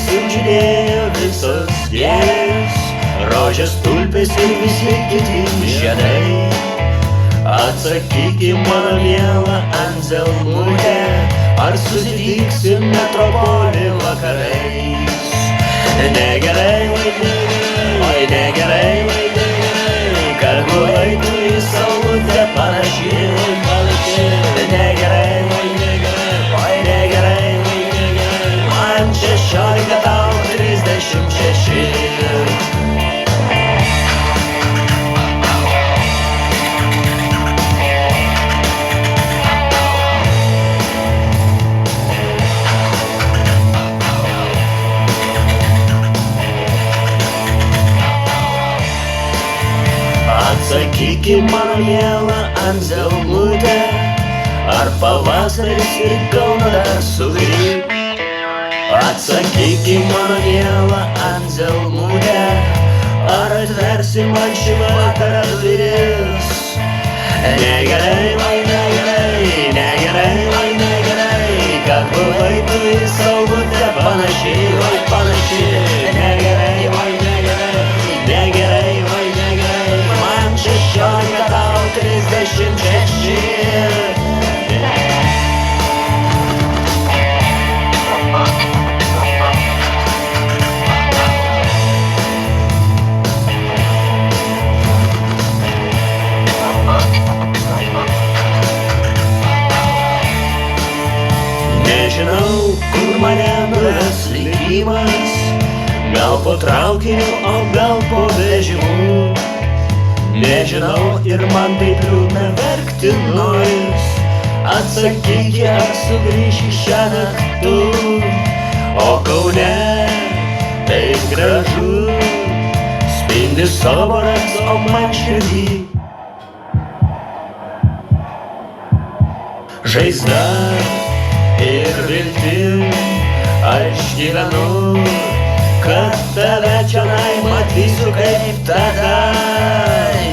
sužydėjo visos gėlės, rožės, tulpės ir visi kiti žiedai. Atsakyki, mano miela Anzelmute, ar susitiksim metropolį vakarais? Negerai, oi negerai, oi negerai, oi negerai, kad buvai tu į saulutę panaši, panaši. Negerai, oi negerai, oi negerai, oi negerai, man 16, tau 36. Atsakyki, mano miela Anzelmute, ar pavasaris ir Kauną dar sugrįš? Atsakyki, mano miela Anzelmute, ar atversi man šį vakarą duris? Negerai, oi negerai, negerai, oi negerai, kad buvai tu į saulutę panaši, oi panaši. Negerai, oi negerai, negerai, oi negerai, man 16, tau 36. Nežinau, kur mane nuves likimas, gal po traukiniu, o gal po vežimu. Nežinau, ir man taip liūdna verkti noris. Atsakyk, ar sugrįši šią naktį, o Kaune taip gražu, spindi soboras, o man širdį žaizda ir viltim aš gyvenu, kad tave čionai matysiu kaip tada.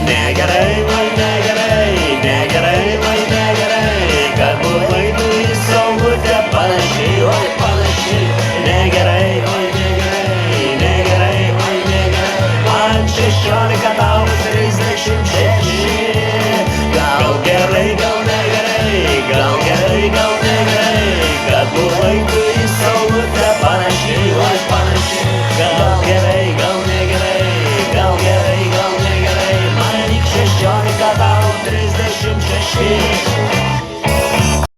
Negerai, oi negerai, negerai, oi negerai, kad buvai tu į saulutę panaši, oi panaši. Negerai, oi negerai, negerai, oi negerai, man 16, tau 36. Gal gerai, gal negerai, gal gerai, gal negerai, kad buvai tu į saulutę panaši, oi panaši. Gal gerai, gal negerai, gal gerai, gal negerai, man tik 16, tau 36.